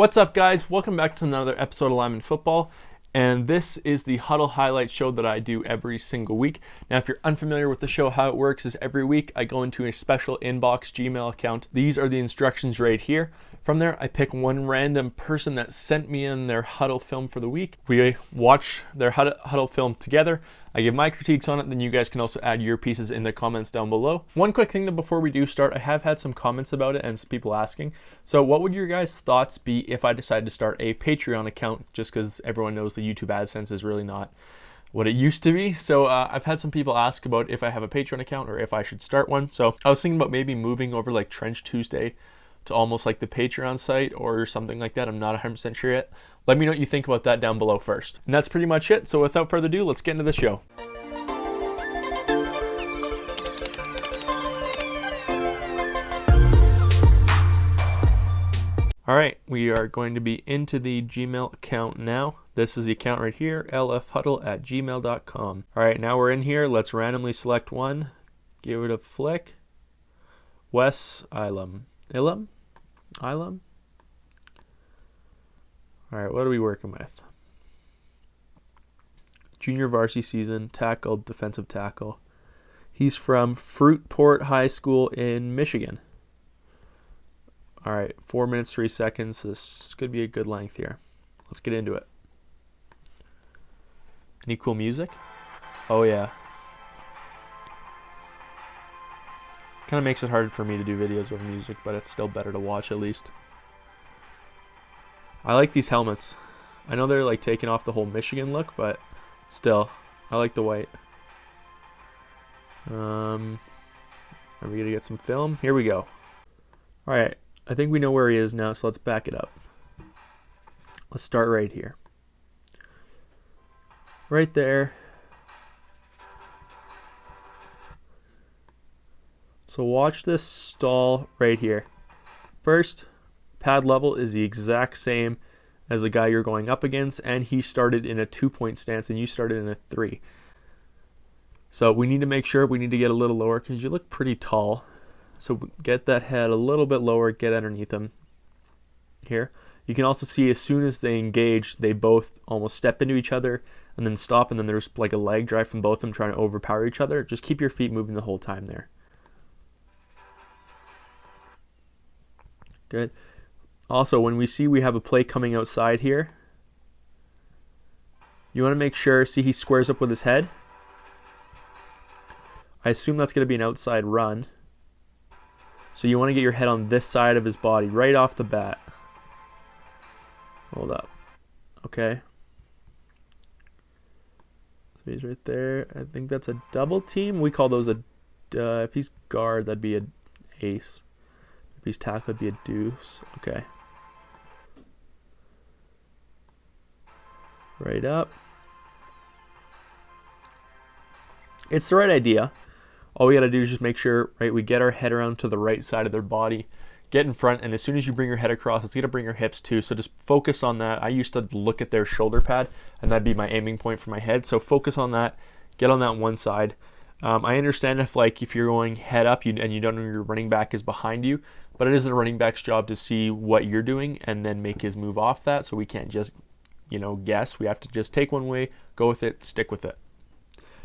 What's up, guys? Welcome back to another episode of Lyman Football, and this is the Hudl Highlight show that I do every single week. Now, if you're unfamiliar with the show, how it works is every week I go into a special inbox Gmail account. These are the instructions right here. From there, I pick one random person that sent me in their Hudl film for the week. We watch their Hudl film together. I give my critiques on it, then you guys can also add your pieces in the comments down below. One quick thing though before we do start, I have had some comments about it and some people asking. So what would your guys' thoughts be if I decided to start a Patreon account, just because everyone knows the YouTube AdSense is really not what it used to be. So I've had some people ask about if I have a Patreon account or if I should start one. So I was thinking about maybe moving over like Trench Tuesday to almost like the Patreon site or something like that. I'm not 100% sure yet. Let me know what you think about that down below first. And that's pretty much it. So without further ado, let's get into the show. All right, we are going to be into the Gmail account now. This is the account right here, lfhudl@gmail.com. All right, now we're in here. Let's randomly select one. Give it a flick. Wes Ilum. Ilum? All right, what are we working with? Junior varsity season, tackle, defensive tackle. He's from Fruitport High School in Michigan. All right, 4 minutes, 3 seconds. This could be a good length here. Let's get into it. Any cool music? Oh, yeah. Kind of makes it hard for me to do videos with music, but it's still better to watch at least. I like these helmets. I know they're like taking off the whole Michigan look, but still, I like the white. Are we gonna get some film? Here we go. All right, I think we know where he is now, so let's back it up. Let's start right here. Right there. So watch this stall right here. First, pad level is the exact same as the guy you're going up against, and he started in a 2-point stance and you started in a 3. So we need to make sure we need to get a little lower because you look pretty tall. So get that head a little bit lower, get underneath him here. You can also see as soon as they engage, they both almost step into each other and then stop, and then there's like a leg drive from both of them trying to overpower each other. Just keep your feet moving the whole time there. Good. Also, when we have a play coming outside here, you want to make sure, see he squares up with his head. I assume that's going to be an outside run. So you want to get your head on this side of his body right off the bat. Hold up. Okay. So he's right there. I think that's a double team. We call those a, if he's guard, that'd be an ace. If he's tackle, it'd be a deuce. Okay. Right up. It's the right idea. All we got to do is just make sure, right, we get our head around to the right side of their body, get in front, and as soon as you bring your head across, it's going to bring your hips too. So just focus on that. I used to look at their shoulder pad, and that'd be my aiming point for my head. So focus on that. Get on that one side. I understand if you're going head up and you don't know your running back is behind you, but it is the running back's job to see what you're doing and then make his move off that. So we can't just, guess. We have to just take one way, go with it, stick with it.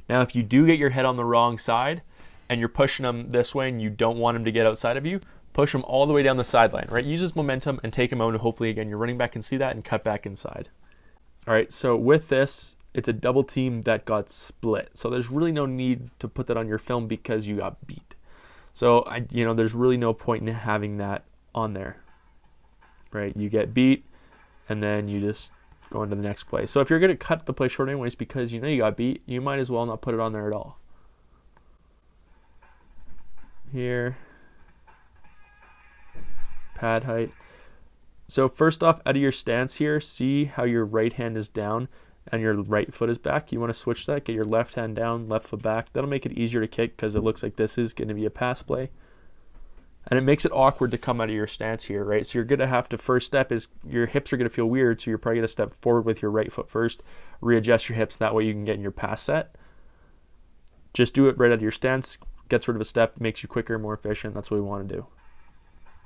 Now, if you do get your head on the wrong side and you're pushing him this way and you don't want him to get outside of you, push him all the way down the sideline, right? Use his momentum and take him out, and hopefully, again, your running back can see that and cut back inside. All right, so with this, it's a double team that got split. So there's really no need to put that on your film because you got beat. So, there's really no point in having that on there, right? You get beat, and then you just go into the next play. So if you're going to cut the play short anyways because you got beat, you might as well not put it on there at all. Here. Pad height. So first off, out of your stance here, see how your right hand is down and your right foot is back. You want to switch that, get your left hand down, left foot back. That'll make it easier to kick because it looks like this is going to be a pass play. And it makes it awkward to come out of your stance here, right? So you're going to have to, first step is your hips are going to feel weird, so you're probably going to step forward with your right foot first, readjust your hips, that way you can get in your pass set. Just do it right out of your stance, gets rid of a step, makes you quicker, more efficient. That's what we want to do.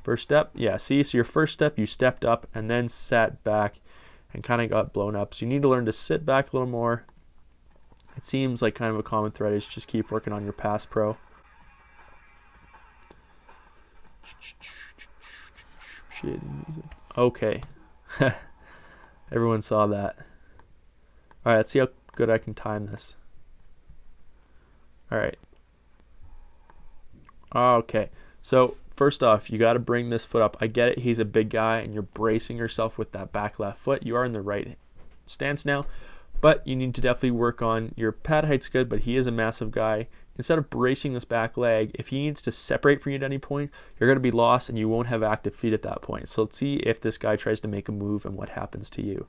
First step, yeah, see, so your first step, you stepped up and then sat back and kind of got blown up. So you need to learn to sit back a little more. It seems like kind of a common thread is just keep working on your pass pro. Okay. Everyone saw that. All right, let's see how good I can time this. All right. Okay. So first off, you got to bring this foot up. I get it. He's a big guy and you're bracing yourself with that back left foot. You are in the right stance now, but you need to definitely work on your pad height's good, but he is a massive guy. Instead of bracing this back leg, if he needs to separate from you at any point, you're going to be lost and you won't have active feet at that point. So let's see if this guy tries to make a move and what happens to you.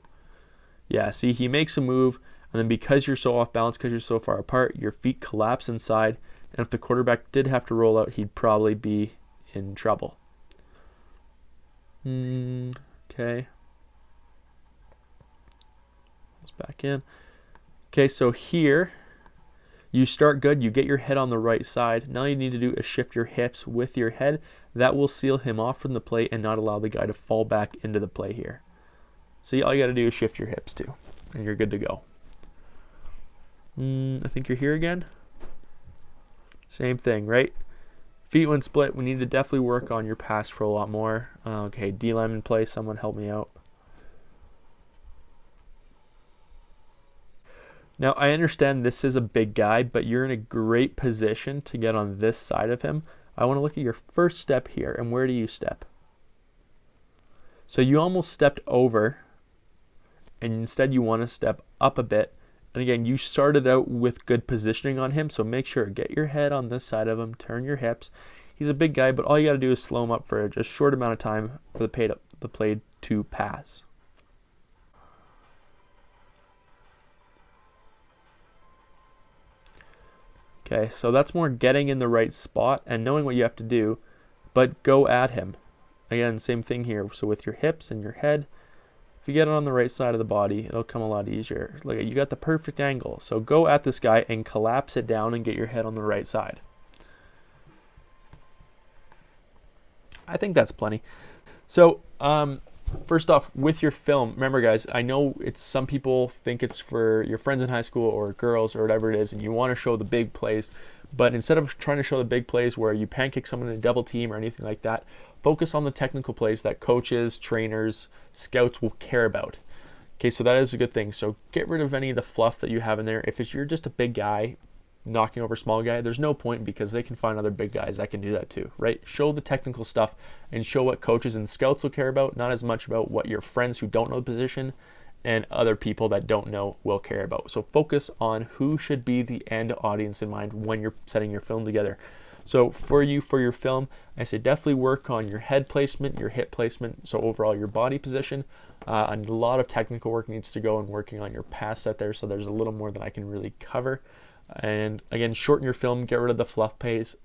Yeah, see, he makes a move, and then because you're so off balance, because you're so far apart, your feet collapse inside, and if the quarterback did have to roll out, he'd probably be in trouble. Okay. Let's back in. Okay, so here, you start good, you get your head on the right side. Now you need to do is shift your hips with your head. That will seal him off from the play and not allow the guy to fall back into the play here. See, all you got to do is shift your hips too, and you're good to go. I think you're here again. Same thing, right? Feet when split, we need to definitely work on your pass pro a lot more. Okay, D-line in place, someone help me out. Now, I understand this is a big guy, but you're in a great position to get on this side of him. I want to look at your first step here, and where do you step? So you almost stepped over, and instead you want to step up a bit. And again, you started out with good positioning on him, so make sure, get your head on this side of him, turn your hips. He's a big guy, but all you got to do is slow him up for just a short amount of time for the play to pass. Okay, so that's more getting in the right spot and knowing what you have to do, but go at him. Again, same thing here. So with your hips and your head, if you get it on the right side of the body, it'll come a lot easier. Look, you got the perfect angle. So go at this guy and collapse it down and get your head on the right side. I think that's plenty. So, first off, with your film, remember guys, I know some people think it's for your friends in high school or girls or whatever it is, and you want to show the big plays, but instead of trying to show the big plays where you pancake someone in a double team or anything like that, focus on the technical plays that coaches, trainers, scouts will care about. Okay, so that is a good thing. So get rid of any of the fluff that you have in there. If you're just a big guy knocking over a small guy, there's no point because they can find other big guys that can do that too, right? Show the technical stuff and show what coaches and scouts will care about, not as much about what your friends who don't know the position and other people that don't know will care about. So focus on who should be the end audience in mind when you're setting your film together. So for your film, I say definitely work on your head placement, your hip placement, so overall your body position. And a lot of technical work needs to go in working on your pass set there, so there's a little more than I can really cover. And again, shorten your film, get rid of the fluff plays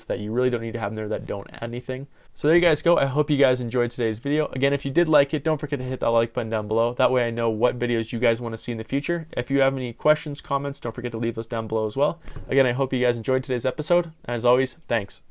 that you really don't need to have in there that don't add anything. So there you guys go. I hope you guys enjoyed today's video. Again, if you did like it, don't forget to hit that like button down below. That way I know what videos you guys want to see in the future. If you have any questions, comments, don't forget to leave those down below as well. Again, I hope you guys enjoyed today's episode. As always, thanks.